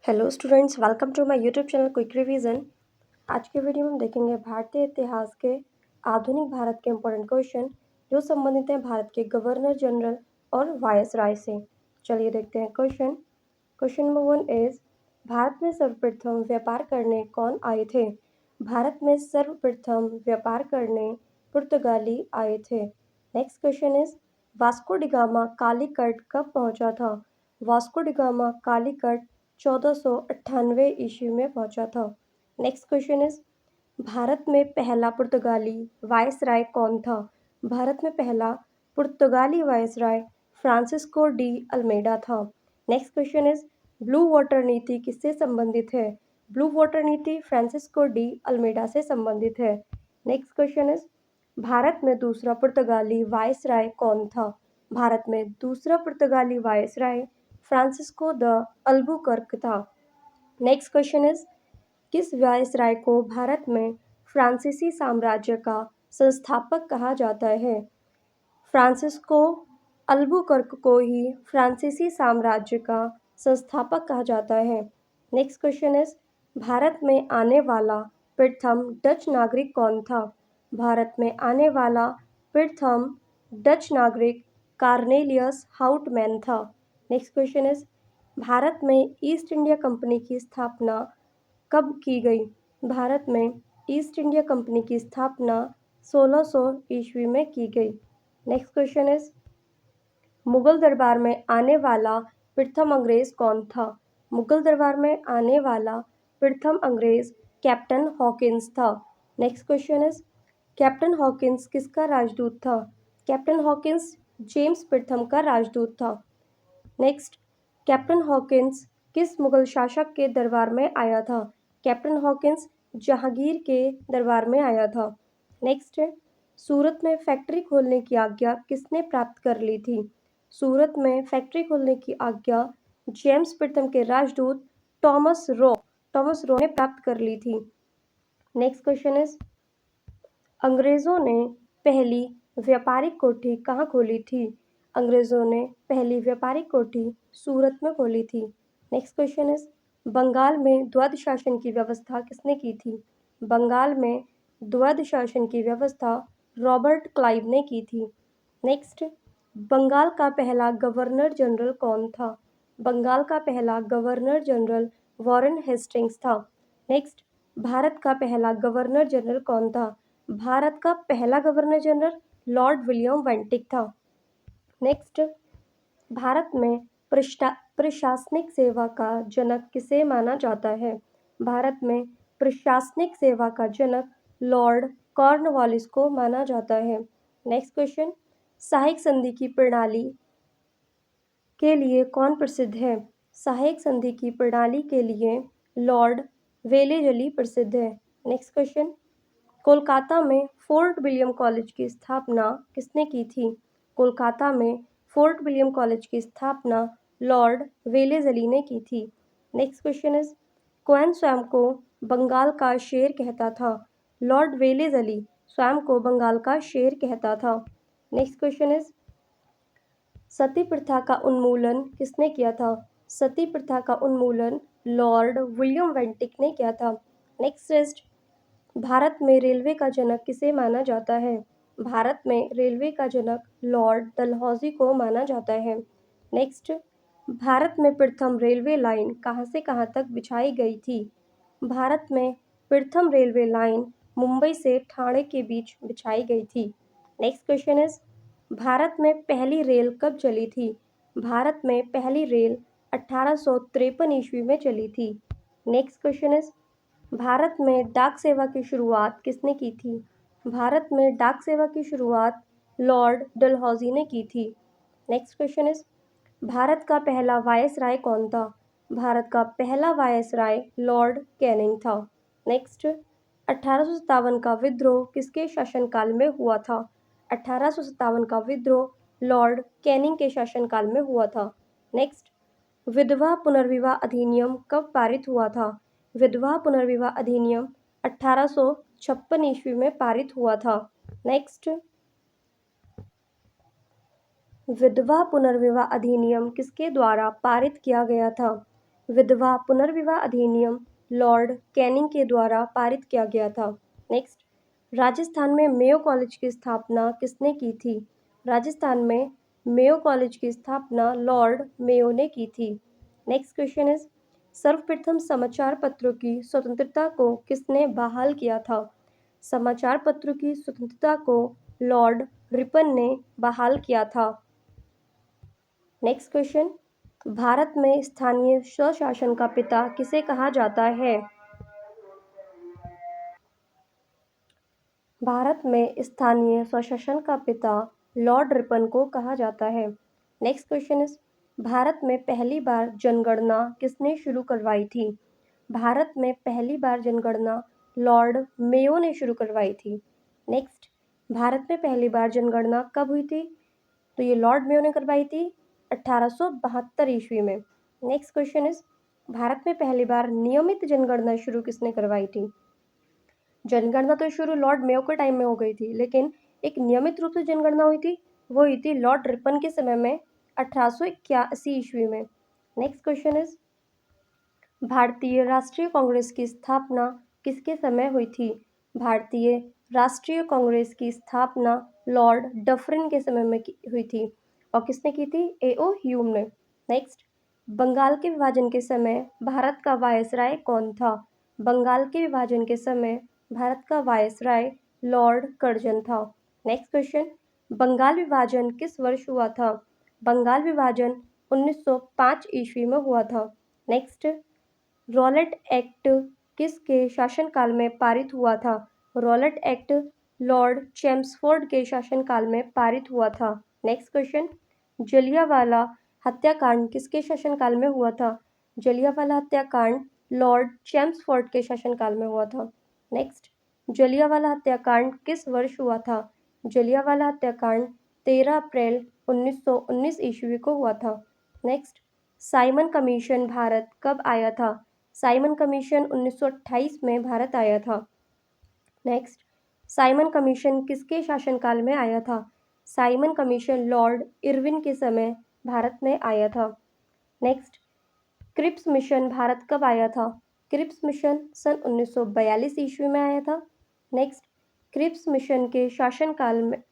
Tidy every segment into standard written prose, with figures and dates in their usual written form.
Hello students, welcome to my YouTube channel quick revision. आज के video में हम देखेंगे भारतीय इतिहास के आधुनिक भारत के इम्पोर्टेंट क्वेश्चन जो संबंधित हैं भारत के गवर्नर जनरल और वायसराय से। चलिए देखते हैं question. Question number 1 is Bharat में सर्वप्रथम व्यापार करने कौन आए थे? भारत में सर्वप्रथम व्यापार करने पुर्तगाली आए थे। Next question is Vasco D gamma Calicut कब पहुंचा था? वास्को डी गामा कालीकट 1498 ईस्वी में पहुंचा था। नेक्स्ट क्वेश्चन इज भारत में पहला पुर्तगाली वायसराय कौन था? भारत में पहला पुर्तगाली वायसराय फ्रांसिस्को डी अल्मेडा था। Next question is blue water नीति किससे संबंधित है? ब्लू वाटर नीति फ्रांसिस्को डी अल्मेडा से संबंधित है। नेक्स्ट क्वेश्चन इज भारत में दूसरा पुर्तगाली वायसराय कौन था? भारत में दूसरा पुर्तगाली वायसराय फ्रांसिस्को द अल्बुकर्क था। नेक्स्ट क्वेश्चन इज किस वायसराय को भारत में फ्रांसीसी साम्राज्य का संस्थापक कहा जाता है? फ्रांसिस्को अल्बुकर्क को ही फ्रांसीसी साम्राज्य का संस्थापक कहा जाता है। नेक्स्ट क्वेश्चन इज भारत में आने वाला प्रथम डच नागरिक कौन था? भारत में आने वाला प्रथम डच नागरिक कार्नेलियस हाउटमैन था। नेक्स्ट क्वेश्चन इज भारत में ईस्ट इंडिया कंपनी की स्थापना कब की गई? भारत में ईस्ट इंडिया कंपनी की स्थापना 1600 ईस्वी में की गई। नेक्स्ट क्वेश्चन इज मुगल दरबार में आने वाला प्रथम अंग्रेज कौन था? मुगल दरबार में आने वाला प्रथम अंग्रेज कैप्टन हॉकिंस था। Next question is captain Hawkins किसका राजदूत था? कैप्टन हॉकिंस जेम्स प्रथम का राजदूत था। नेक्स्ट कैप्टन हॉकिंस किस मुगल शासक के दरबार में आया था? कैप्टन हॉकिंस जहांगीर के दरबार में आया था। नेक्स्ट सूरत में फैक्ट्री खोलने की आज्ञा किसने प्राप्त कर ली थी? सूरत में फैक्ट्री खोलने की आज्ञा जेम्स प्रथम के राजदूत टॉमस रो ने प्राप्त कर ली थी। नेक्स्ट क्वेश्चन इज अंग्रेजों ने पहली व्यापारिक कोठी कहाँ खोली थी? अंग्रेजों ने पहली व्यापारिक कोठी सूरत में खोली थी। नेक्स्ट क्वेश्चन इज बंगाल में द्वैध शासन की व्यवस्था किसने की थी? बंगाल में द्वैध शासन की व्यवस्था रॉबर्ट क्लाइव ने की थी। नेक्स्ट बंगाल का पहला गवर्नर जनरल कौन था? बंगाल का पहला गवर्नर जनरल वॉरेन हेस्टिंग्स था। नेक्स्ट भारत का पहला गवर्नर जनरल कौन था? भारत का पहला governor general Lord William Bentinck था। नेक्स्ट भारत में प्रशासनिक सेवा का जनक किसे माना जाता है? भारत में प्रशासनिक सेवा का जनक लॉर्ड कॉर्नवालिस को माना जाता है। नेक्स्ट क्वेश्चन सहायक संधि की प्रणाली के लिए कौन प्रसिद्ध है? सहायक संधि की प्रणाली के लिए लॉर्ड वेलेजली प्रसिद्ध है। नेक्स्ट क्वेश्चन कोलकाता में फोर्ट विलियम कॉलेज की स्थापना किसने की थी? कोलकाता में फोर्ट विलियम कॉलेज की स्थापना लॉर्ड वेलेजली ने की थी। नेक्स्ट क्वेश्चन इज कौन स्वयं को बंगाल का शेर कहता था? लॉर्ड वेलेजली स्वयं को बंगाल का शेर कहता था। नेक्स्ट क्वेश्चन इज सती प्रथा का उन्मूलन किसने किया था? सती प्रथा का उन्मूलन लॉर्ड विलियम बेंटिक ने किया था। नेक्स्ट इज भारत में रेलवे का जनक किसे माना जाता है? भारत में रेलवे का जनक लॉर्ड डलहौजी को माना जाता है। नेक्स्ट भारत में प्रथम रेलवे लाइन कहाँ से कहाँ तक बिछाई गई थी? भारत में प्रथम रेलवे लाइन मुंबई से ठाणे के बीच बिछाई गई थी। नेक्स्ट क्वेश्चन इज भारत में पहली रेल कब चली थी? भारत में पहली रेल 1853 ईस्वी में चली थी। नेक्स्ट क्वेश्चन इज भारत में डाक सेवा की शुरुआत किसने की थी? भारत में डाक सेवा की शुरुआत लॉर्ड डलहौजी ने की थी। नेक्स्ट क्वेश्चन इज भारत का पहला वायसराय कौन था? भारत का पहला वायसराय लॉर्ड कैनिंग था। नेक्स्ट 1857 का विद्रोह किसके शासनकाल में हुआ था? 1857 का विद्रोह लॉर्ड कैनिंग के शासनकाल में हुआ था। नेक्स्ट विधवा पुनर्विवाह अधिनियम कब पारित हुआ था? विधवा पुनर्विवाह अधिनियम 1856 ईस्वी में पारित हुआ था। नेक्स्ट विधवा पुनर्विवाह अधिनियम किसके द्वारा पारित किया गया था? विधवा पुनर्विवाह अधिनियम लॉर्ड कैनिंग के द्वारा पारित किया गया था। नेक्स्ट, राजस्थान में मेयो कॉलेज की स्थापना किसने की थी? राजस्थान में मेयो कॉलेज की स्थापना लॉर्ड मेयो ने की थी। नेक्स्ट क्वेश्चन इज, सर्वप्रथम समाचार पत्रों की स्वतंत्रता को किसने बहाल किया था? समाचार पत्रों की स्वतंत्रता को लॉर्ड रिपन ने बहाल किया था। नेक्स्ट क्वेश्चन, भारत में स्थानीय स्वशासन का पिता किसे कहा जाता है? भारत में स्थानीय स्वशासन का पिता लॉर्ड रिपन को कहा जाता है। नेक्स्ट क्वेश्चन इज, भारत में पहली बार जनगणना किसने शुरू करवाई थी? भारत में पहली बार जनगणना लॉर्ड मेयो ने शुरू करवाई थी। नेक्स्ट, भारत में पहली बार जनगणना कब हुई थी? तो ये लॉर्ड मेयो ने करवाई थी 1872 ईस्वी में। नेक्स्ट क्वेश्चन इज, भारत में पहली बार नियमित जनगणना शुरू किसने करवाई थी? जनगणना तो शुरू लॉर्ड मेयो के टाइम में हो गई थी, लेकिन एक नियमित रूप से जनगणना हुई थी, वो हुई थी लॉर्ड रिपन के समय में 1881 ईस्वी में। नेक्स्ट क्वेश्चन इज, भारतीय राष्ट्रीय कांग्रेस की स्थापना किसके समय हुई थी? भारतीय राष्ट्रीय कांग्रेस की स्थापना लॉर्ड डफरिन के समय में हुई थी। और किसने की थी? ए.ओ. ह्यूम ने। नेक्स्ट, बंगाल के विभाजन के समय भारत का वायसराय कौन था? बंगाल के विभाजन के समय भारत का वायसराय लॉर्ड कर्जन था। नेक्स्ट क्वेश्चन, बंगाल विभाजन किस वर्ष हुआ था? बंगाल विभाजन 1905 ईस्वी में हुआ था। नेक्स्ट, रॉलेट एक्ट किसके शासनकाल में पारित हुआ था? रॉलेट एक्ट लॉर्ड चेम्सफोर्ड के शासनकाल में पारित हुआ था। नेक्स्ट क्वेश्चन, जलियांवाला हत्याकांड किसके शासनकाल में हुआ था? जलियांवाला हत्याकांड लॉर्ड चेम्सफोर्ड के शासनकाल में हुआ था। नेक्स्ट, जलियांवाला हत्याकांड किस वर्ष हुआ था? जलियांवाला हत्याकांड 13 अप्रैल 1919 ईस्वी को हुआ था। नेक्स्ट, साइमन कमीशन भारत कब आया था? साइमन कमीशन 1928 में भारत आया था। नेक्स्ट, साइमन कमीशन किसके शासनकाल में आया था? साइमन कमीशन लॉर्ड इरविन के समय भारत में आया था। नेक्स्ट, क्रिप्स मिशन भारत कब आया था? क्रिप्स मिशन सन 1942 ईस्वी में आया था। नेक्स्ट, क्रिप्स मिशन के शासनकाल में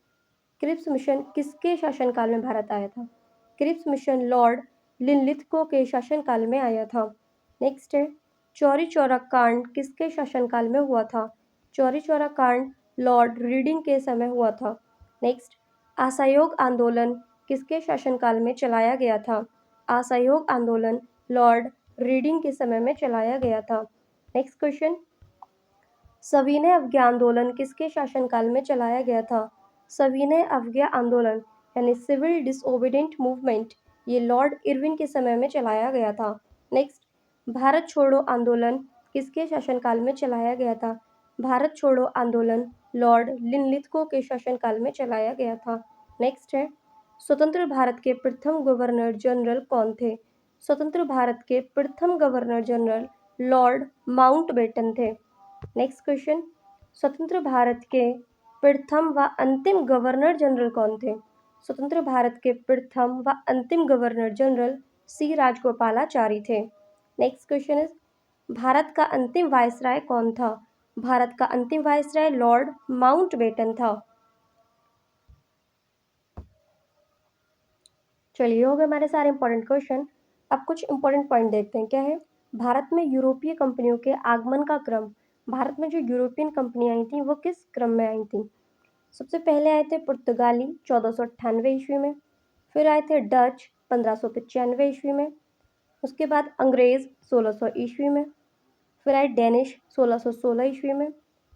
क्रिप्स मिशन किसके शासनकाल में भारत आया था? क्रिप्स मिशन लॉर्ड लिनलिथगो के शासनकाल में आया था। नेक्स्ट है, चौरी चौरा कांड किसके शासनकाल में हुआ था? चौरी चौरा कांड लॉर्ड रीडिंग के समय हुआ था। नेक्स्ट, असहयोग आंदोलन किसके शासनकाल में चलाया गया था? असहयोग आंदोलन लॉर्ड रीडिंग के समय में चलाया गया था। नेक्स्ट क्वेश्चन, सविनय अवज्ञा आंदोलन किसके शासनकाल में चलाया गया था? सविनय अवज्ञा आंदोलन यानी सिविल डिसओबीडिएंट मूवमेंट, ये लॉर्ड इरविन के समय में चलाया गया था। नेक्स्ट, भारत छोड़ो आंदोलन किसके शासनकाल में चलाया गया था? भारत छोड़ो आंदोलन लॉर्ड लिनलिथगो के शासनकाल में चलाया गया था। नेक्स्ट है, स्वतंत्र भारत के प्रथम गवर्नर जनरल कौन थे? स्वतंत्र भारत के प्रथम गवर्नर जनरल लॉर्ड माउंटबेटन थे। नेक्स्ट क्वेश्चन, स्वतंत्र भारत के प्रथम व अंतिम गवर्नर जनरल कौन थे? स्वतंत्र भारत के प्रथम व अंतिम गवर्नर जनरल सी राजगोपालाचारी थे। नेक्स्ट क्वेश्चन इज, भारत का अंतिम वायसराय कौन था? भारत का अंतिम वायसराय लॉर्ड माउंटबेटन था। चलिए, हो गए हमारे सारे इंपॉर्टेंट क्वेश्चन। अब कुछ इंपॉर्टेंट पॉइंट देखते हैं। क्या है? भारत में यूरोपीय कंपनियों के आगमन का क्रम। भारत में जो यूरोपियन कंपनियां आई थी वो किस क्रम में आई थी? सबसे पहले आए थे पुर्तगाली 1498 ईस्वी में, फिर आए थे डच 1595 ईस्वी में, उसके बाद अंग्रेज 1600 ईस्वी में, फिर आए डेनिश 1616 ईस्वी में,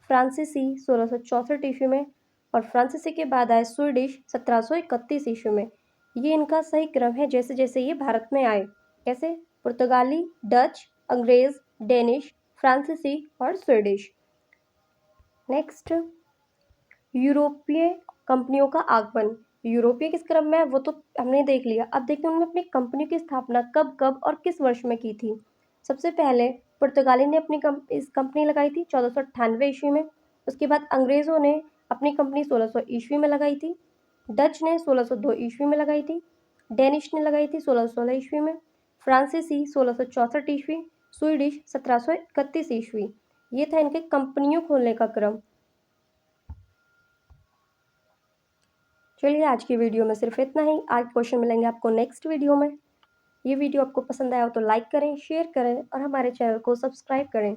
फ्रांसीसी 1664 ईस्वी में, और फ्रांसीसी के बाद आए स्वीडिश 1731 ईस्वी में। ये इनका सही क्रम है जैसे जैसे ये भारत में आए। कैसे? पुर्तगाली, डच, अंग्रेज, डेनिश, फ्रांसीसी और स्वीडिश। नेक्स्ट, यूरोपीय कंपनियों का आगमन। यूरोपीय किस क्रम में है वो तो हमने देख लिया। अब देखते हैं उन्होंने अपनी कंपनी की स्थापना कब कब और किस वर्ष में की थी। सबसे पहले पुर्तगाली ने अपनी इस कंपनी लगाई थी 1498 ईस्वी में। उसके बाद अंग्रेज़ों ने अपनी कंपनी 1600 ईस्वी में लगाई थी। डच ने 1602 ईस्वी में लगाई थी। डेनिश ने लगाई थी 1616 ईस्वी में। फ्रांसीसी 1664 ईस्वी, स्वीडिश 1731 ईस्वी। ये था इनके कंपनियों खोलने का क्रम। चलिए आज की वीडियो में सिर्फ इतना ही। आज क्वेश्चन मिलेंगे आपको नेक्स्ट वीडियो में। ये वीडियो आपको पसंद आया हो तो लाइक करें, शेयर करें और हमारे चैनल को सब्सक्राइब करें।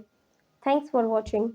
Thanks for watching.